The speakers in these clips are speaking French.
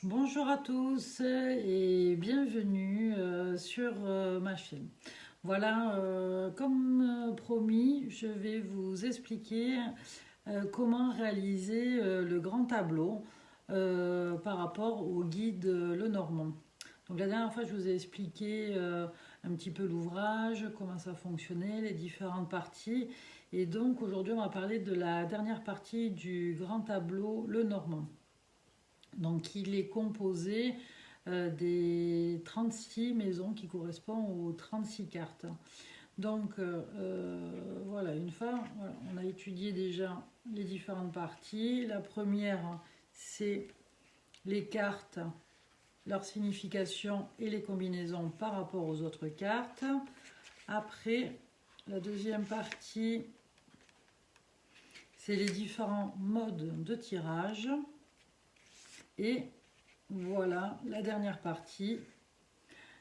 Bonjour à tous et bienvenue sur ma chaîne. Voilà, comme promis, je vais vous expliquer comment réaliser le grand tableau par rapport au guide Lenormand. Donc la dernière fois, je vous ai expliqué un petit peu l'ouvrage, comment ça fonctionnait, les différentes parties. Et donc aujourd'hui, on va parler de la dernière partie du grand tableau Lenormand. Donc il est composé des 36 maisons qui correspondent aux 36 cartes. Donc voilà, une fois, voilà, on a étudié déjà les différentes parties. La première, c'est les cartes, leur signification et les combinaisons par rapport aux autres cartes. Après, la deuxième partie, c'est les différents modes de tirage. Et voilà, la dernière partie,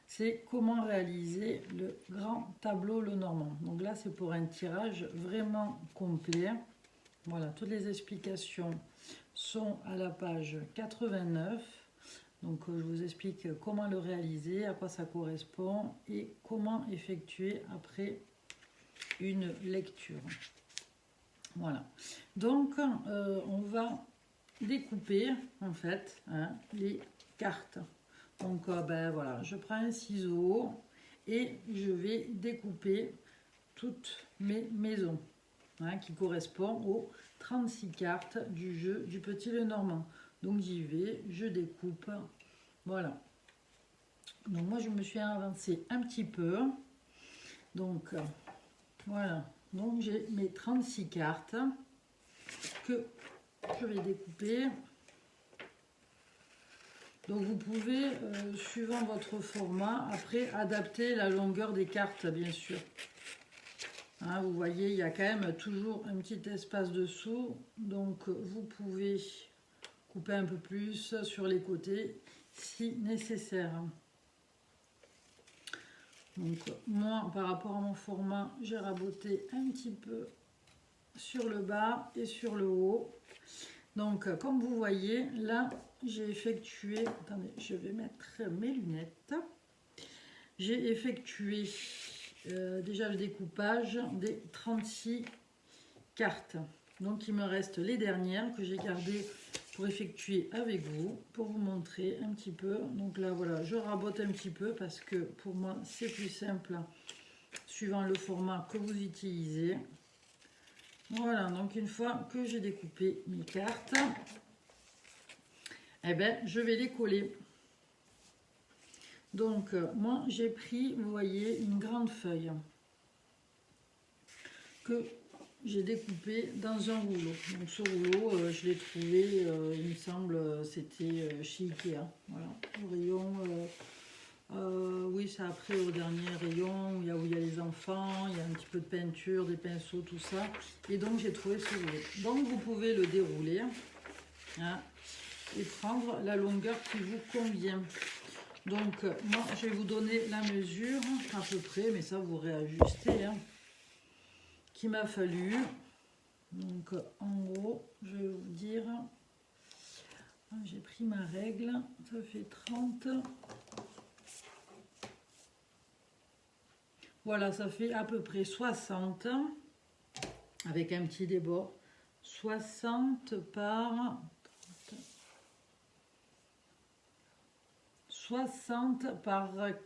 c'est comment réaliser le grand tableau Lenormand. Donc là, c'est pour un tirage vraiment complet. Voilà, toutes les explications sont à la page 89. Donc je vous explique comment le réaliser, à quoi ça correspond et comment effectuer après une lecture. Voilà. Donc on va découper en fait les cartes. Donc ben voilà, je prends un ciseau et je vais découper toutes mes maisons qui correspondent aux 36 cartes du jeu du Petit Lenormand. Donc j'y vais, je découpe. Voilà. Donc moi je me suis avancée un petit peu. Donc voilà. Donc j'ai mes 36 cartes que je vais découper. Donc vous pouvez, suivant votre format, après adapter la longueur des cartes, bien sûr. Hein, vous voyez, il y a quand même toujours un petit espace dessous. Donc vous pouvez couper un peu plus sur les côtés si nécessaire. Donc moi, par rapport à mon format, j'ai raboté un petit peu sur le bas et sur le haut. Donc comme vous voyez, là, j'ai effectué... Attendez, je vais mettre mes lunettes. J'ai effectué déjà le découpage des 36 cartes. Donc il me reste les dernières que j'ai gardées pour effectuer avec vous, pour vous montrer un petit peu. Donc là, voilà, je rabote un petit peu parce que pour moi, c'est plus simple suivant le format que vous utilisez. Voilà, donc une fois que j'ai découpé mes cartes, eh ben, je vais les coller. Donc, moi, j'ai pris, vous voyez, une grande feuille que j'ai découpée dans un rouleau. Donc, ce rouleau, je l'ai trouvé, il me semble, c'était chez Ikea. Voilà, au rayon... oui, c'est après au dernier rayon où il y a les enfants, il y a un petit peu de peinture, des pinceaux, tout ça. Et donc j'ai trouvé ce rouleau. Donc vous pouvez le dérouler et prendre la longueur qui vous convient. Donc moi je vais vous donner la mesure à peu près, mais ça vous réajustez, qu'il m'a fallu. Donc en gros, je vais vous dire, j'ai pris ma règle, ça fait 30. Voilà, ça fait à peu près 60, avec un petit débord. 60 par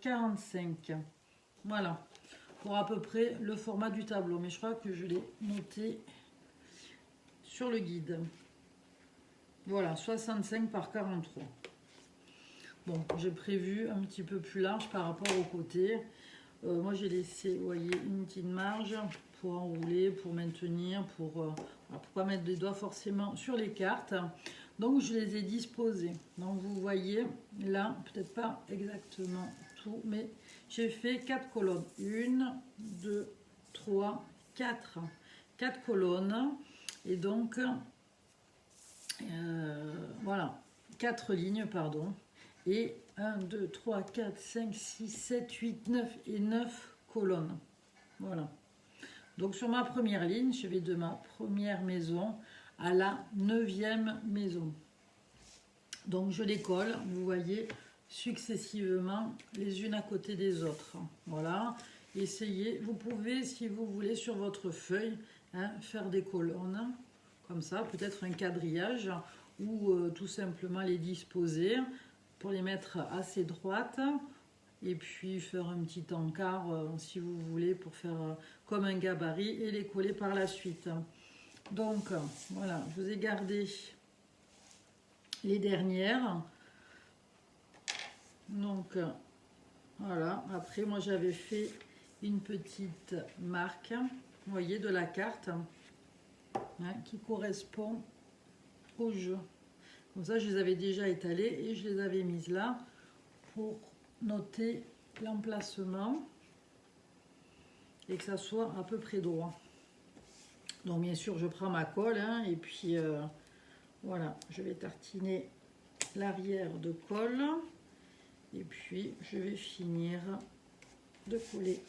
45. Voilà, pour à peu près le format du tableau. Mais je crois que je l'ai noté sur le guide. Voilà, 65 par 43. Bon, j'ai prévu un petit peu plus large par rapport au côté. Moi, j'ai laissé, vous voyez, une petite marge pour enrouler, pour maintenir, pour pas mettre les doigts forcément sur les cartes. Donc, je les ai disposées. Donc, vous voyez, là, peut-être pas exactement tout, mais j'ai fait 4 colonnes. 1, 2, 3, 4. 4 colonnes. Et donc, voilà, 4 lignes, pardon. Et 1, 2, 3, 4, 5, 6, 7, 8, 9 et 9 colonnes. Voilà. Donc sur ma première ligne, je vais de ma première maison à la 9e maison. Donc je les colle, vous voyez, successivement les unes à côté des autres. Voilà, essayez, vous pouvez si vous voulez sur votre feuille faire des colonnes, comme ça, peut-être un quadrillage ou tout simplement les disposer pour les mettre assez droites et puis faire un petit encart si vous voulez pour faire comme un gabarit et les coller par la suite. Donc voilà, je vous ai gardé les dernières. Donc voilà, après moi j'avais fait une petite marque, vous voyez, de la carte qui correspond au jeu. Comme ça je les avais déjà étalées et je les avais mises là pour noter l'emplacement et que ça soit à peu près droit. Donc bien sûr je prends ma colle et puis voilà, je vais tartiner l'arrière de colle et puis je vais finir de coller.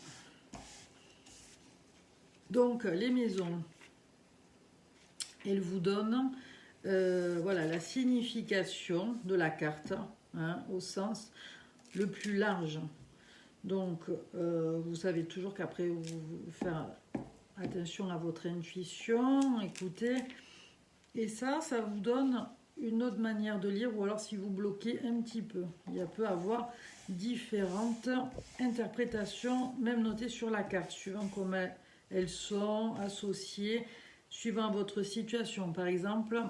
Donc les maisons, elles vous donnent voilà, la signification de la carte au sens le plus large. Donc vous savez toujours qu'après vous faire attention à votre intuition, écoutez, et ça vous donne une autre manière de lire, ou alors si vous bloquez un petit peu, il peut avoir différentes interprétations, même notées sur la carte, suivant comment elles sont associées, suivant votre situation. Par exemple,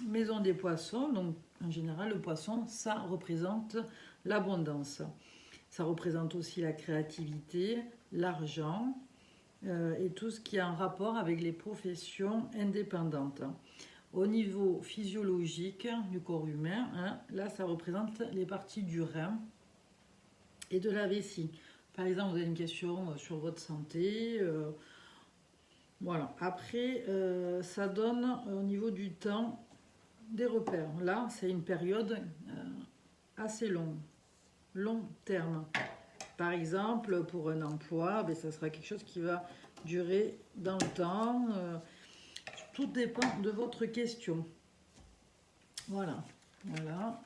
maison des poissons, donc en général le poisson, ça représente l'abondance. Ça représente aussi la créativité, l'argent et tout ce qui est en rapport avec les professions indépendantes. Au niveau physiologique du corps humain, là ça représente les parties du rein et de la vessie. Par exemple, vous avez une question sur votre santé. Voilà. Après, ça donne au niveau du temps des repères. Là, c'est une période assez longue, long terme. Par exemple, pour un emploi, ça sera quelque chose qui va durer dans le temps. Tout dépend de votre question. Voilà, voilà.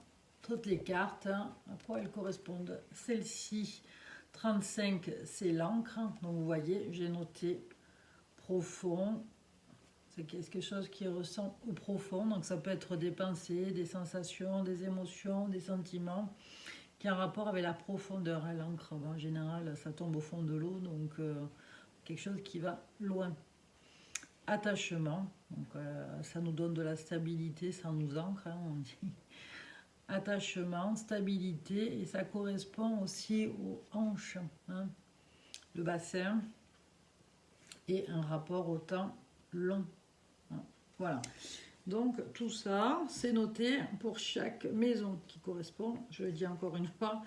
Toutes les cartes, à quoi elles correspondent. Celle-ci, 35, c'est l'encre. Donc vous voyez, j'ai noté profond. C'est quelque chose qui ressent au profond. Donc ça peut être des pensées, des sensations, des émotions, des sentiments qui ont un rapport avec la profondeur. L'encre, en général, ça tombe au fond de l'eau. Donc quelque chose qui va loin. Attachement, donc ça nous donne de la stabilité, ça nous ancre, on dit. Attachement, stabilité, et ça correspond aussi aux hanches, le bassin, et un rapport au temps long. Voilà. Donc tout ça, c'est noté pour chaque maison qui correspond, je le dis encore une fois,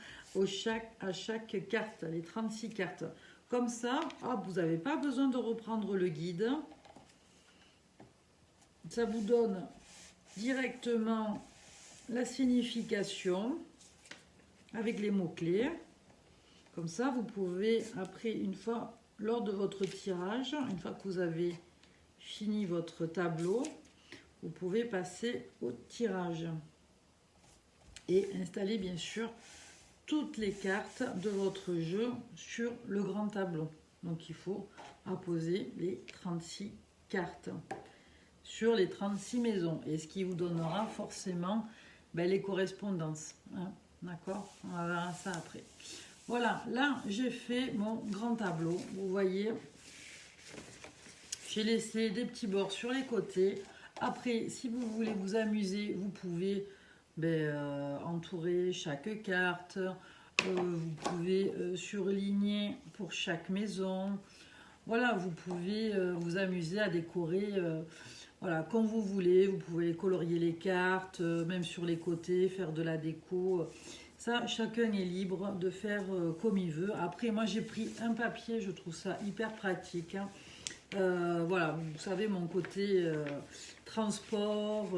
à chaque carte, les 36 cartes. Comme ça, vous n'avez pas besoin de reprendre le guide. Ça vous donne directement la signification avec les mots-clés. Comme ça, vous pouvez, après, une fois, lors de votre tirage, une fois que vous avez fini votre tableau, vous pouvez passer au tirage. Et installer, bien sûr, toutes les cartes de votre jeu sur le grand tableau. Donc, il faut apposer les 36 cartes sur les 36 maisons, et ce qui vous donnera forcément les correspondances. D'accord, on va voir ça après. Voilà, là j'ai fait mon grand tableau. Vous voyez, j'ai laissé des petits bords sur les côtés. Après, si vous voulez vous amuser, vous pouvez entourer chaque carte. Vous pouvez surligner pour chaque maison. Voilà, vous pouvez vous amuser à décorer voilà, comme vous voulez. Vous pouvez colorier les cartes, même sur les côtés, faire de la déco. Ça, chacun est libre de faire comme il veut. Après, moi, j'ai pris un papier, je trouve ça hyper pratique. Voilà, vous savez, mon côté transport,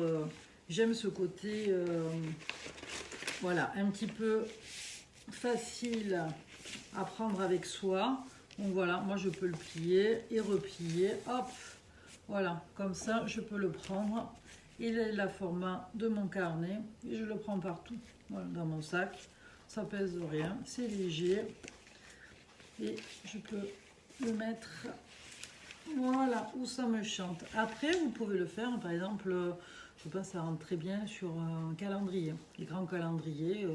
j'aime ce côté, voilà, un petit peu facile à prendre avec soi. Donc voilà, moi je peux le plier et replier, hop, voilà, comme ça je peux le prendre Il est la format de mon carnet et je le prends partout, voilà, dans mon sac. Ça pèse rien, c'est léger et je peux le mettre, voilà, où ça me chante. Après, vous pouvez le faire, par exemple, je pense que ça rentre très bien sur un calendrier, les grands calendriers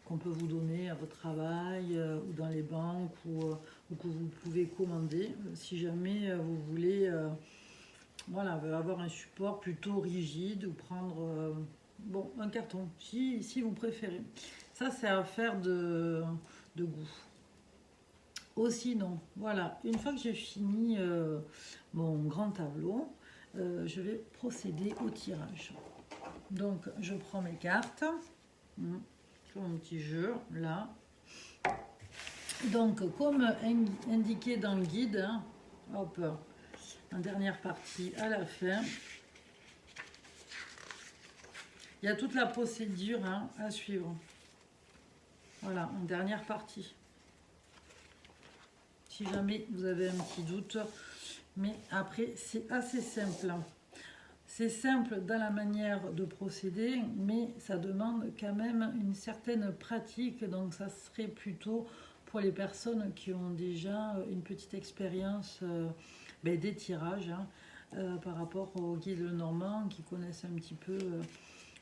qu'on peut vous donner à votre travail ou dans les banques ou que vous pouvez commander si jamais vous voulez voilà, avoir un support plutôt rigide ou prendre bon, un carton, si vous préférez. Ça, c'est à faire de goût. Aussi, non. Voilà, une fois que j'ai fini mon grand tableau, je vais procéder au tirage. Donc, je prends mes cartes. Sur mon petit jeu, là. Donc, comme indiqué dans le guide, hein, hop, en dernière partie à la fin, il y a toute la procédure hein, à suivre. Voilà, en dernière partie. Si jamais vous avez un petit doute, mais après, c'est assez simple. C'est simple dans la manière de procéder, mais ça demande quand même une certaine pratique. Donc, ça serait plutôt pour les personnes qui ont déjà une petite expérience des tirages hein, par rapport au guide Lenormand, qui connaissent un petit peu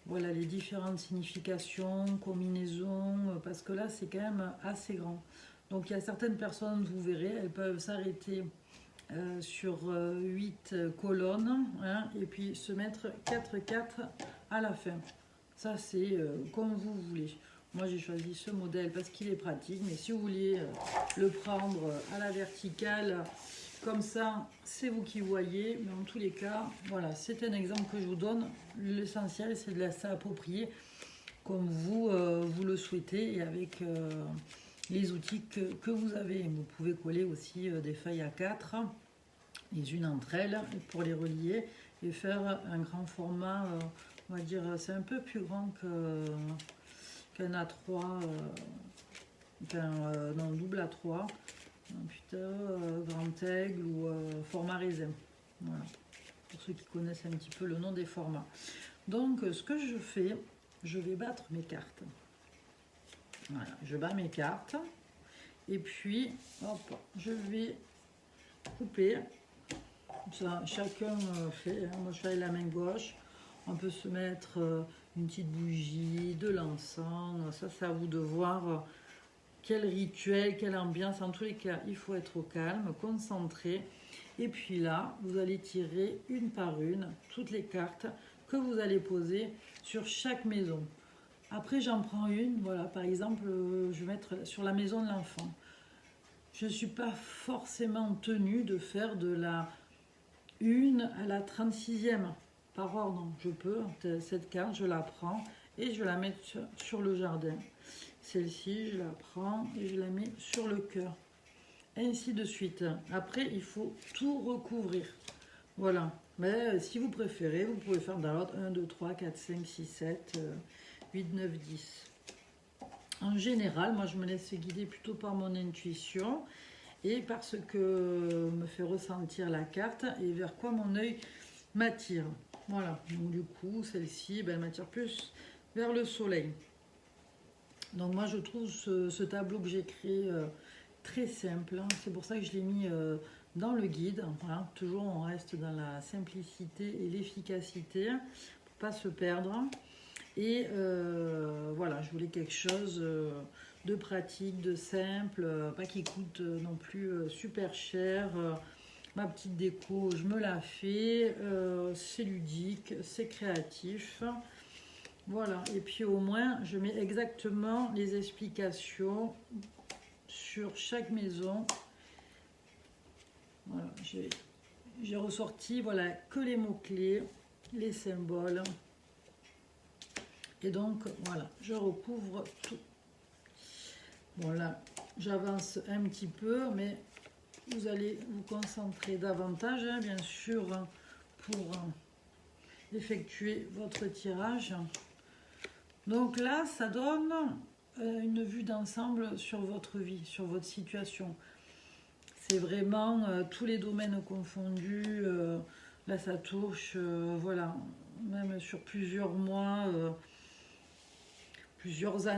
voilà, les différentes significations, combinaisons, parce que là, c'est quand même assez grand. Donc, il y a certaines personnes, vous verrez, elles peuvent s'arrêter sur 8 colonnes hein, et puis se mettre 4 à la fin. Ça c'est comme vous voulez. Moi j'ai choisi ce modèle parce qu'il est pratique, mais si vous voulez le prendre à la verticale comme ça, c'est vous qui voyez, mais en tous les cas, voilà, c'est un exemple que je vous donne. L'essentiel c'est de laisser approprier comme vous, vous le souhaitez et avec les outils que vous avez. Vous pouvez coller aussi des feuilles A4, les unes entre elles, pour les relier et faire un grand format, on va dire, c'est un peu plus grand qu'un A3, non, double A3, grand aigle ou format raisin. Voilà, pour ceux qui connaissent un petit peu le nom des formats. Donc, ce que je fais, je vais battre mes cartes. Voilà, je bats mes cartes. Et puis, hop, je vais couper. Ça, chacun fait. Hein. Moi, je fais avec la main gauche. On peut se mettre une petite bougie, de l'encens. Ça, c'est à vous de voir quel rituel, quelle ambiance. En tous les cas, il faut être au calme, concentré. Et puis là, vous allez tirer une par une toutes les cartes que vous allez poser sur chaque maison. Après, j'en prends une, voilà, par exemple, je vais mettre sur la maison de l'enfant. Je ne suis pas forcément tenue de faire de la 1 à la 36e par ordre. Je peux, cette carte, je la prends et je la mets sur le jardin. Celle-ci, je la prends et je la mets sur le cœur. Ainsi de suite. Après, il faut tout recouvrir. Voilà. Mais si vous préférez, vous pouvez faire dans l'ordre 1, 2, 3, 4, 5, 6, 7... 8, 9, 10. En général, moi je me laisse guider plutôt par mon intuition et par ce que me fait ressentir la carte et vers quoi mon œil m'attire. Voilà, donc du coup, celle-ci, elle m'attire plus vers le soleil. Donc moi je trouve ce tableau que j'ai créé très simple. Hein. C'est pour ça que je l'ai mis dans le guide. Voilà. Toujours on reste dans la simplicité et l'efficacité pour pas se perdre. Et voilà, je voulais quelque chose de pratique, de simple, pas qui coûte non plus super cher. Ma petite déco, je me la fais, c'est ludique, c'est créatif. Voilà, et puis au moins, je mets exactement les explications sur chaque maison. Voilà, j'ai ressorti voilà, que les mots-clés, les symboles. Et donc, voilà, je recouvre tout. Bon, là, j'avance un petit peu, mais vous allez vous concentrer davantage, hein, bien sûr, pour effectuer votre tirage. Donc là, ça donne une vue d'ensemble sur votre vie, sur votre situation. C'est vraiment tous les domaines confondus. Là, ça touche, voilà, même sur plusieurs mois, plusieurs années.